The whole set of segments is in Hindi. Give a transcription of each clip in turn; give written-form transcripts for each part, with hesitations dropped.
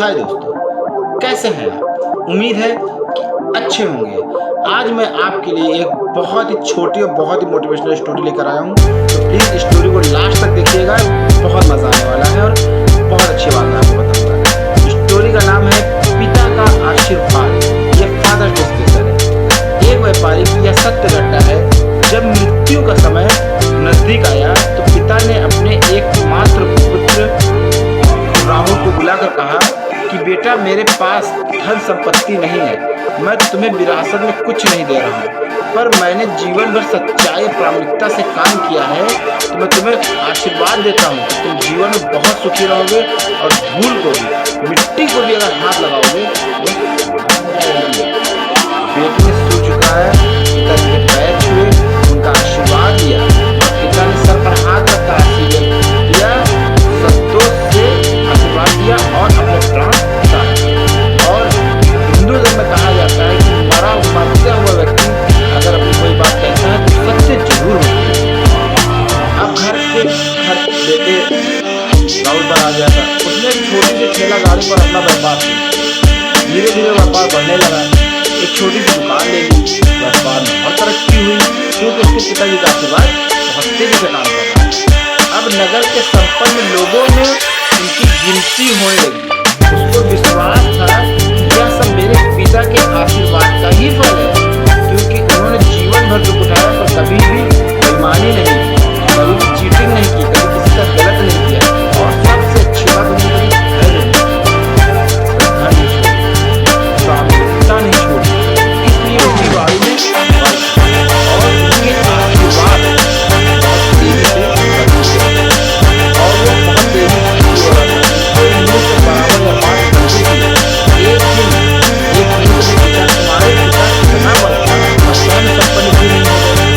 हाय दोस्तों, कैसे हैं आप? उम्मीद है कि अच्छे होंगे। आज मैं आपके लिए एक बहुत ही छोटी और बहुत ही मोटिवेशनल स्टोरी लेकर आया हूँ। तो प्लीज़ इस स्टोरी को लास्ट तक देखिएगा, बहुत मज़ा आने वाला है और बहुत अच्छी बात है आपको बताऊँगा। स्टोरी का नाम है पिता का आशीर्वाद। ये फादर्स डे स्पेशल है। एक व्यापारी की यह सत्य घटना है। जब मृत्यु का समय नजदीक आया तो पिता ने अपने एकमात्र पुत्र राहुल को बुलाकर कहा कि बेटा, मेरे पास धन संपत्ति नहीं है, मैं तुम्हें विरासत में कुछ नहीं दे रहा हूँ, पर मैंने जीवन भर सच्चाई और प्रामाणिकता से काम किया है, तो मैं तुम्हें आशीर्वाद देता हूँ कि तुम जीवन में बहुत सुखी रहोगे और धूल को भी, मिट्टी को भी अगर हाथ लगाओगे बेटे ने सो चुका है। पिता के पैर छुए, उनका आशीर्वाद दिया और पिता ने सर पर हाथ रखकर आशीर्वाद दिया, संतोष से आशीर्वाद दिया और अपने प्राण उतारे। और हिंदू धर्म में कहा जाता है कि मरता हुआ व्यक्ति अगर अपनी कोई बात कहता है तो सत्य जरूर होती है। अब घर बेटे राहुल पर आ गया था। उसने एक छोटी सी ठेला गाड़ी पर अपना व्यापार किया। धीरे धीरे व्यापार बढ़ने लगा। एक छोटी सी दुकान ले ली। व्यापार में बहुत तरक्की हुई क्योंकि उसके पिताजी का आशीर्वाद बहुत तेजी से काम कर रहा था। अब नगर के संपन्न लोगों में उनकी गिनती होने लगी। उसको विश्वास था कि यह सब मेरे पिता के आशीर्वाद का ही फल है, क्योंकि उन्होंने जीवन भर दुख उठाया पर कभी भी बेईमानी नहीं की, कभी भी चीटिंग नहीं की, कभी किसी का गलत नहीं किया और सबसे अच्छी बात उन्होंने श्रद्धा नहीं छोड़ी, प्रामाणिकता नहीं छोड़ी। इसलिए उनकी बाड़ी में और उनके आशीर्वाद बहुत तेजी से बढ़ते और वो बहुत तेजी से बराबर या पास करते थे। एक दिन तुम्हारे पिता इतना बड़ा संपन्न क्यों नहीं हो गए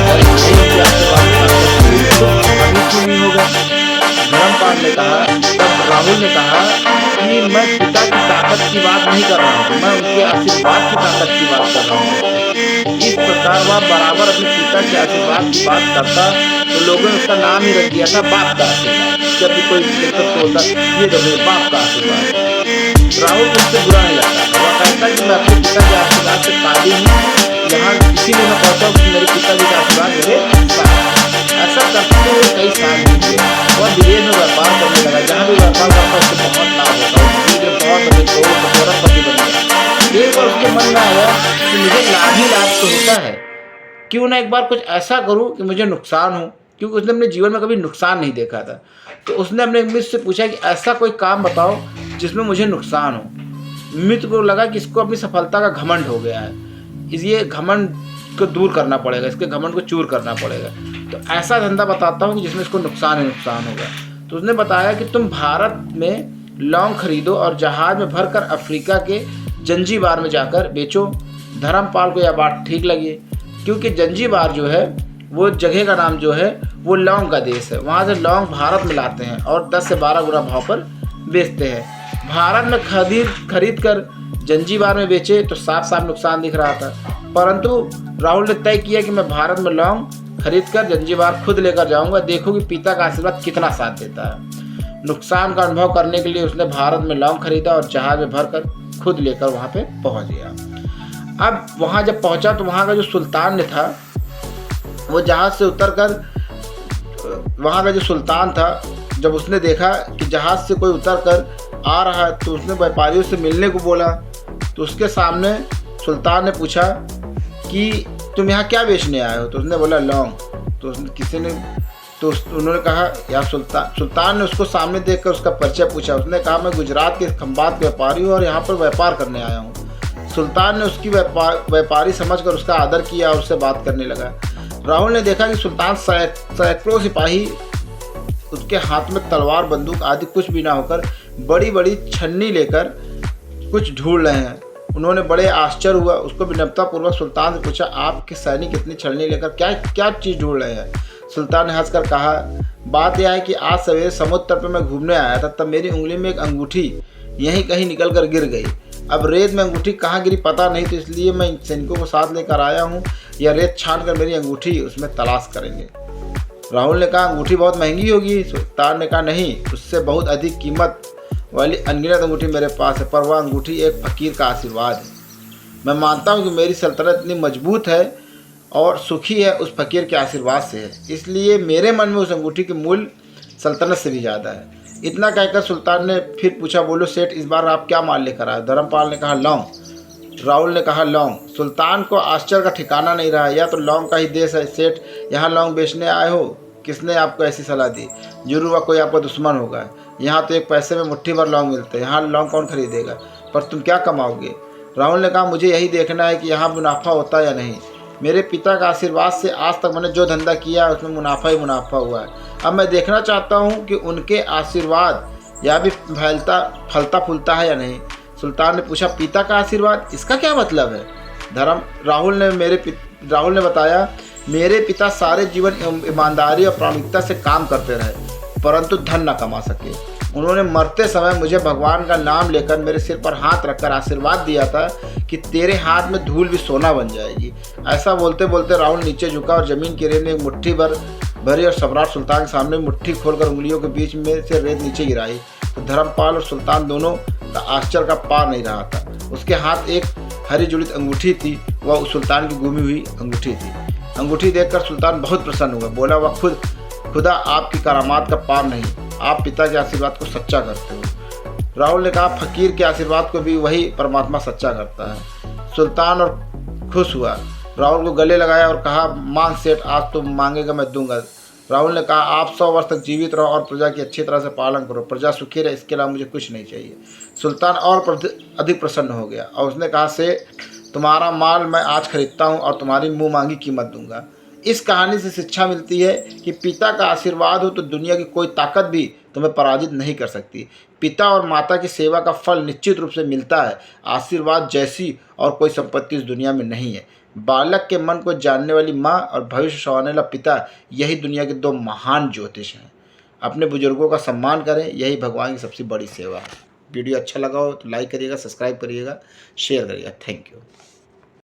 और उनके आशीर्वाद अभी क्यों नहीं होगा? धर्मपाल ने कहा, तब राहुल ने कहा कि मैं पिता की ताकत की बात नहीं कर रहा हूँ, मैं उनके आशीर्वाद की ताकत की बात कर रहा हूँ। इस प्रकार वह बराबर अपने पिता के आशीर्वाद की बात करता तो लोगों ने उसका नाम ही रख दिया था बाप का आशीर्वाद। जब भी कोई बोलता ये तो मेरे बाप का आशीर्वाद है। राहुल को उससे बुरा नहीं लगता। वह कहता कि मैं अपने पिता के आशीर्वाद से काबिल हूँ, यहाँ किसी ने मैं कहता हूँ कि मेरे पिताजी का आशीर्वाद मेरे साथ। ऐसा करते हुए कई साल बीत गए। वह विदेश में व्यापार करने लगा। जहाँ भी व्यापार करता उससे बहुत लाभ होता है। धीरे बहुत करोड़पति बन गया। एक बार उसके मन में आया कि मुझे लाभ ही लाभ तो होता है, क्यों ना एक बार कुछ ऐसा करूँ कि मुझे नुकसान हो, क्योंकि उसने अपने जीवन में कभी नुकसान नहीं देखा था। तो उसने अपने मित्र से पूछा कि ऐसा कोई काम बताओ जिसमें मुझे नुकसान हो। मित्र को लगा कि इसको अपनी सफलता का घमंड हो गया है, इसलिए घमंड को दूर करना पड़ेगा, इसके घमंड को चूर करना पड़ेगा। तो ऐसा धंधा बताता हूँ कि जिसमें इसको नुकसान होगा। तो उसने बताया कि तुम भारत में लौंग खरीदो और जहाज में भरकर अफ्रीका के जंजीबार में जाकर बेचो। धर्मपाल को यह बात ठीक लगी, क्योंकि जंजीबार जो है वो जगह का नाम जो है वो लौंग का देश है। वहाँ से लौंग भारत में लाते हैं और 10 से 12 गुना भाव पर बेचते हैं। भारत में खरीद कर जंजीबार में बेचे तो साफ साफ नुकसान दिख रहा था, परंतु राहुल ने तय किया कि मैं भारत में लौंग खरीद कर जंजीबार खुद लेकर जाऊंगा, देखो कि पिता का आशीर्वाद कितना साथ देता है। नुकसान का अनुभव करने के लिए उसने भारत में लौंग खरीदा और जहाज में भरकर खुद लेकर वहाँ पे पहुँच गया। अब वहाँ जब पहुँचा तो वहाँ का जो सुल्तान ने था वो जहाज से उतरकर, वहाँ का जो सुल्तान था, जब उसने देखा कि जहाज से कोई उतरकर आ रहा है तो उसने व्यापारियों से मिलने को बोला। तो उसके सामने सुल्तान ने पूछा कि तुम यहाँ क्या बेचने आए हो? तो उसने बोला लौंग। तो उन्होंने कहा यार सुल्तान ने उसको सामने देखकर उसका परिचय पूछा। उसने कहा मैं गुजरात के खंबात व्यापारी हूँ और यहाँ पर व्यापार करने आया हूँ। सुल्तान ने उसकी व्यापारी समझकर उसका आदर किया और उससे बात करने लगा। राहुल ने देखा कि सुल्तान सैकड़ों सिपाही उसके हाथ में तलवार बंदूक आदि कुछ भी ना होकर बड़ी बड़ी छन्नी लेकर कुछ ढूंढ रहे हैं। उन्होंने बड़े आश्चर्य हुआ। उसको विनम्रतापूर्वक सुल्तान से पूछा आपके सैनिक इतनी छन्नी लेकर क्या चीज़ ढूंढ रहे हैं? सुल्तान ने हंसकर कहा बात यह है कि आज सवेरे समुद्र तट पर मैं घूमने आया था, तब मेरी उंगली में एक अंगूठी यहीं कहीं निकल कर गिर गई। अब रेत में अंगूठी कहाँ गिरी पता नहीं, तो इसलिए मैं सैनिकों को साथ लेकर आया हूँ। यह रेत छान कर मेरी अंगूठी उसमें तलाश करेंगे। राहुल ने कहा अंगूठी बहुत महंगी होगी। सुल्तान ने कहा नहीं, उससे बहुत अधिक कीमत वाली अनगिनत अंगूठी मेरे पास है, पर वह अंगूठी एक फ़कीर का आशीर्वाद है। मैं मानता हूँ कि मेरी सल्तनत इतनी मजबूत है और सुखी है उस फ़कीर के आशीर्वाद से है, इसलिए मेरे मन में उस अंगूठी की मूल्य सल्तनत से भी ज़्यादा है। इतना कहकर सुल्तान ने फिर पूछा, बोलो सेठ, इस बार आप क्या माल लेकर आए? धर्मपाल ने कहा, लौंग। राहुल ने कहा, लौंग। सुल्तान को आश्चर्य का ठिकाना नहीं रहा। यह तो लौंग का ही देश है सेठ, यहाँ लौंग बेचने आए हो? किसने आपको ऐसी सलाह दी? जरूर वह कोई आपका दुश्मन होगा। यहाँ तो एक पैसे में मुट्ठी भर लौंग मिलते हैं, यहाँ लौंग कौन खरीदेगा? पर तुम क्या कमाओगे? राहुल ने कहा, मुझे यही देखना है कि यहाँ मुनाफा होता है या नहीं। मेरे पिता का आशीर्वाद से आज तक मैंने जो धंधा किया है उसमें मुनाफा ही मुनाफा हुआ है। अब मैं देखना चाहता हूँ कि उनके आशीर्वाद यह भी फलता फूलता है या नहीं। सुल्तान ने पूछा, पिता का आशीर्वाद, इसका क्या मतलब है? राहुल ने बताया, मेरे पिता सारे जीवन ईमानदारी और प्रामाणिकता से काम करते रहे, परंतु धन न कमा सके। उन्होंने मरते समय मुझे भगवान का नाम लेकर मेरे सिर पर हाथ रखकर आशीर्वाद दिया था कि तेरे हाथ में धूल भी सोना बन जाएगी। ऐसा बोलते बोलते राहुल नीचे झुका और जमीन की रेत में मुट्ठी भरी और सम्राट सुल्तान के सामने मुट्ठी खोलकर उंगलियों के बीच में से रेत नीचे गिराई तो धर्मपाल और सुल्तान दोनों का आश्चर्य का पार नहीं रहा था। उसके हाथ एक हरी जुड़ित अंगूठी थी, वह सुल्तान की गुमी हुई अंगूठी थी। अंगूठी देखकर सुल्तान बहुत प्रसन्न हुआ। बोला, वह खुदा आपकी करामात का पार नहीं, आप पिता के आशीर्वाद को सच्चा करते हो। राहुल ने कहा, फकीर के आशीर्वाद को भी वही परमात्मा सच्चा करता है। सुल्तान और खुश हुआ, राहुल को गले लगाया और कहा, मांग सेठ, आज तुम मांगेगा मैं दूंगा। राहुल ने कहा, आप 100 वर्ष तक जीवित रहो और प्रजा की अच्छी तरह से पालन करो, प्रजा सुखी रहे, इसके अलावा मुझे कुछ नहीं चाहिए। सुल्तान और अधिक प्रसन्न हो गया और उसने कहा, सेठ, तुम्हारा माल मैं आज खरीदता हूँ और तुम्हारी मुँह मांगी कीमत दूंगा। इस कहानी से शिक्षा मिलती है कि पिता का आशीर्वाद हो तो दुनिया की कोई ताकत भी तुम्हें पराजित नहीं कर सकती। पिता और माता की सेवा का फल निश्चित रूप से मिलता है। आशीर्वाद जैसी और कोई संपत्ति इस दुनिया में नहीं है। बालक के मन को जानने वाली माँ और भविष्य संवारने वाला पिता, यही दुनिया के 2 महान ज्योतिष हैं। अपने बुजुर्गों का सम्मान करें, यही भगवान की सबसे बड़ी सेवा है। वीडियो अच्छा लगा हो तो लाइक करिएगा, सब्सक्राइब करिएगा, शेयर करिएगा। Thank you.